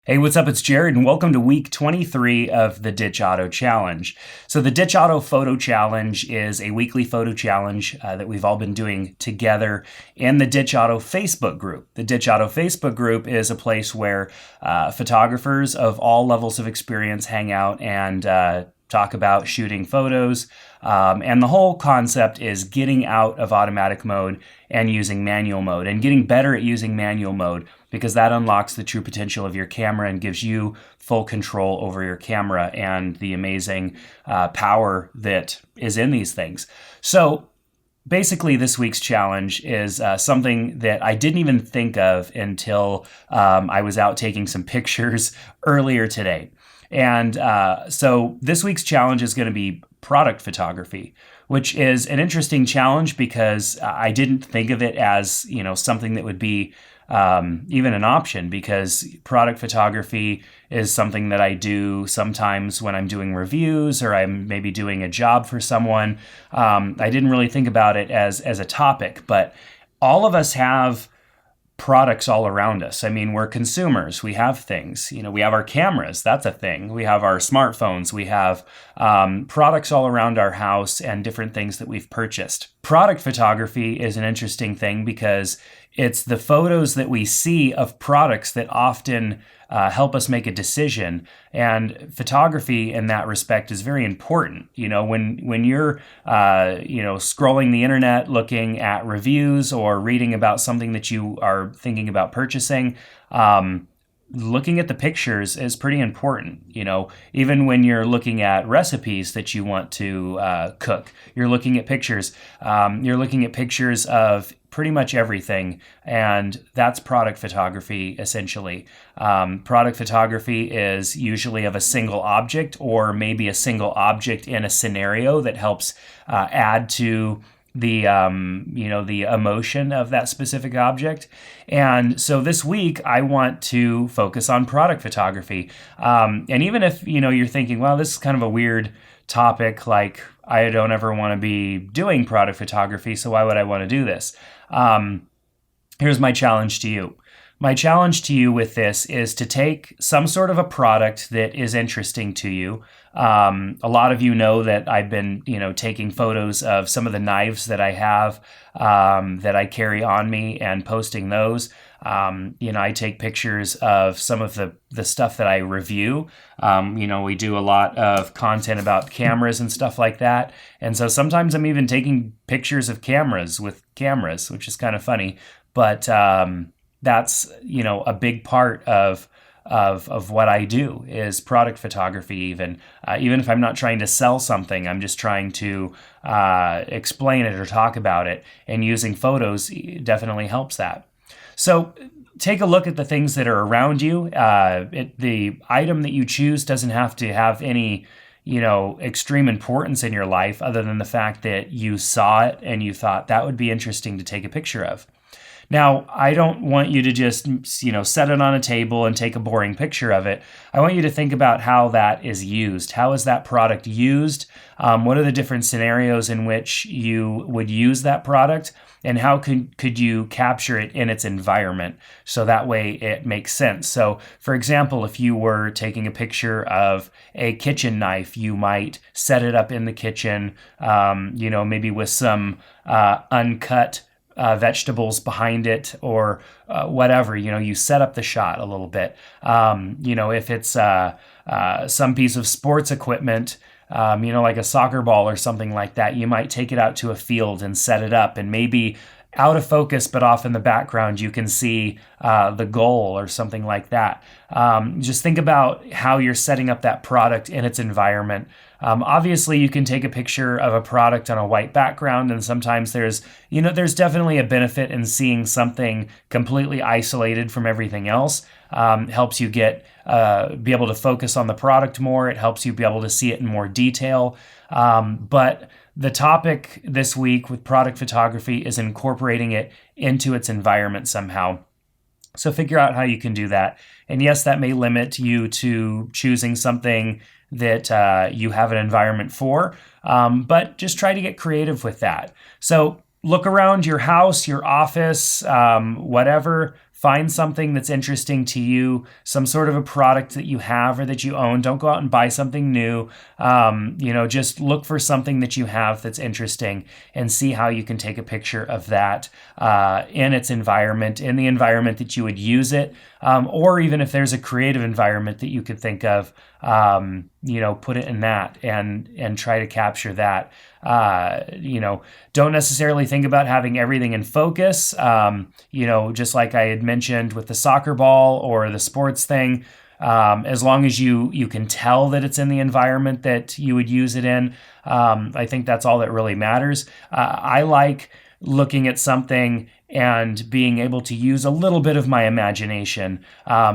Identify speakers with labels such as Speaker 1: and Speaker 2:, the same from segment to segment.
Speaker 1: Hey, what's up? It's Jerad, and welcome to week 23 of the Ditch Auto Challenge. So, the Ditch Auto Photo Challenge is a weekly photo challenge that we've all been doing together in the Ditch Auto Facebook group. The Ditch Auto Facebook group is a place where photographers of all levels of experience hang out and talk about shooting photos. And the whole concept is getting out of automatic mode and using manual mode and getting better at using manual mode, because that unlocks the true potential of your camera and gives you full control over your camera and the amazing power that is in these things. So basically, this week's challenge is something that I didn't even think of until I was out taking some pictures earlier today. And so this week's challenge is going to be product photography, which is an interesting challenge because I didn't think of it as, something that would be even an option, because product photography is something that I do sometimes when I'm doing reviews or I'm maybe doing a job for someone. I didn't really think about it as a topic, but all of us have products all around us. I mean, we're consumers. We have things. We have our cameras. That's a thing. We have our smartphones. We have products all around our house and different things that we've purchased. Product photography is an interesting thing because it's the photos that we see of products that often help us make a decision. And photography in that respect is very important. When you're scrolling the internet, looking at reviews or reading about something that you are thinking about purchasing, looking at the pictures is pretty important. Even when you're looking at recipes that you want to cook, you're looking at pictures. You're looking at pictures of pretty much everything, and that's product photography, essentially. Product photography is usually of a single object, or maybe a single object in a scenario that helps add to the the emotion of that specific object. And so this week I want to focus on product photography. And even if you're thinking, well, this is kind of a weird topic, like I don't ever want to be doing product photography, so why would I want to do this? Here's my challenge to you. My challenge to you with this is to take some sort of a product that is interesting to you. A lot of you know that I've been, taking photos of some of the knives that I have, that I carry on me, and posting those. I take pictures of some of the stuff that I review. We do a lot of content about cameras and stuff like that. And so sometimes I'm even taking pictures of cameras with cameras, which is kind of funny. But that's, a big part of what I do is product photography. Even if I'm not trying to sell something, I'm just trying to explain it or talk about it. And using photos definitely helps that. So take a look at the things that are around you. The item that you choose doesn't have to have any extreme importance in your life, other than the fact that you saw it and you thought that would be interesting to take a picture of. Now, I don't want you to just, set it on a table and take a boring picture of it. I want you to think about how that is used. How is that product used? What are the different scenarios in which you would use that product? And how could you capture it in its environment so that way it makes sense? So, for example, if you were taking a picture of a kitchen knife, you might set it up in the kitchen, maybe with some uncut vegetables behind it, or whatever. You set up the shot a little bit. If it's some piece of sports equipment, like a soccer ball or something like that, you might take it out to a field and set it up, and maybe out of focus, but off in the background, you can see the goal or something like that. Just think about how you're setting up that product in its environment. Obviously, you can take a picture of a product on a white background, and sometimes there's definitely a benefit in seeing something completely isolated from everything else. Helps you be able to focus on the product more. It helps you be able to see it in more detail. But the topic this week with product photography is incorporating it into its environment somehow. So figure out how you can do that. And yes, that may limit you to choosing something that you have an environment for, but just try to get creative with that. So look around your house, your office, whatever. find something that's interesting to you, some sort of a product that you have or that you own. Don't go out and buy something new. Just look for something that you have that's interesting and see how you can take a picture of that in its environment, in the environment that you would use it, or even if there's a creative environment that you could think of, put it in that and try to capture that. Don't necessarily think about having everything in focus. Just like I had mentioned with the soccer ball or the sports thing, as long as you can tell that it's in the environment that you would use it in, I think that's all that really matters. I like looking at something and being able to use a little bit of my imagination.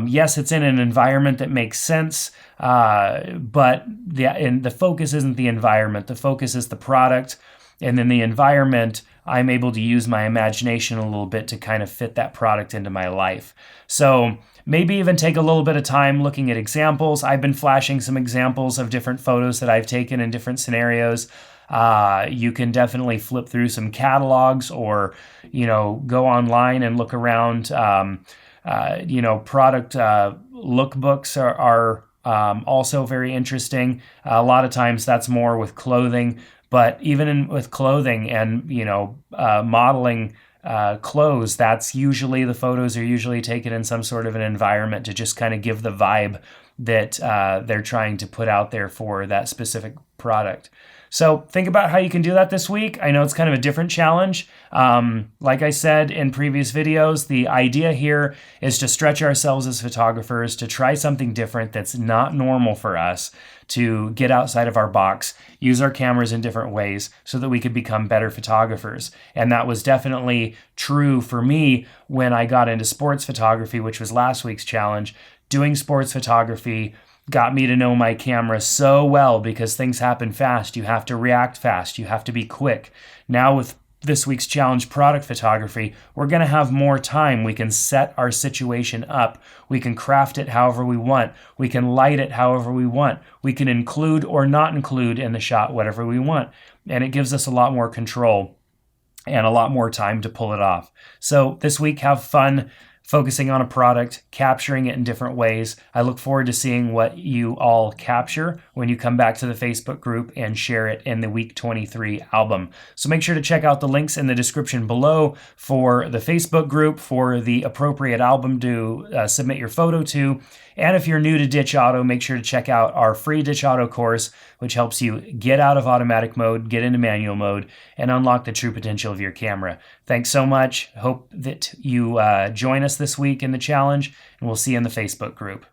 Speaker 1: Yes, it's in an environment that makes sense, but the focus isn't the environment. The focus is the product. And then the environment, I'm able to use my imagination a little bit to kind of fit that product into my life. So maybe even take a little bit of time looking at examples. I've been flashing some examples of different photos that I've taken in different scenarios. You can definitely flip through some catalogs or, go online and look around. Product lookbooks are also very interesting. A lot of times that's more with clothing, but even with clothing and, modeling clothes, that's usually the photos are usually taken in some sort of an environment to just kind of give the vibe that they're trying to put out there for that specific product. So think about how you can do that this week. I know it's kind of a different challenge. Like I said in previous videos, the idea here is to stretch ourselves as photographers, to try something different that's not normal for us, to get outside of our box, use our cameras in different ways so that we could become better photographers. And that was definitely true for me when I got into sports photography, which was last week's challenge. Doing sports photography got me to know my camera so well because things happen fast. You have to react fast. You have to be quick. Now with this week's challenge, product photography, we're going to have more time. We can set our situation up. We can craft it however we want. We can light it however we want. We can include or not include in the shot whatever we want. And it gives us a lot more control and a lot more time to pull it off. So this week, have fun focusing on a product, capturing it in different ways. I look forward to seeing what you all capture when you come back to the Facebook group and share it in the Week 23 album. So make sure to check out the links in the description below for the Facebook group, for the appropriate album to submit your photo to. And if you're new to Ditch Auto, make sure to check out our free Ditch Auto course, which helps you get out of automatic mode, get into manual mode, and unlock the true potential of your camera. Thanks so much. Hope that you join us this week in the challenge, and we'll see you in the Facebook group.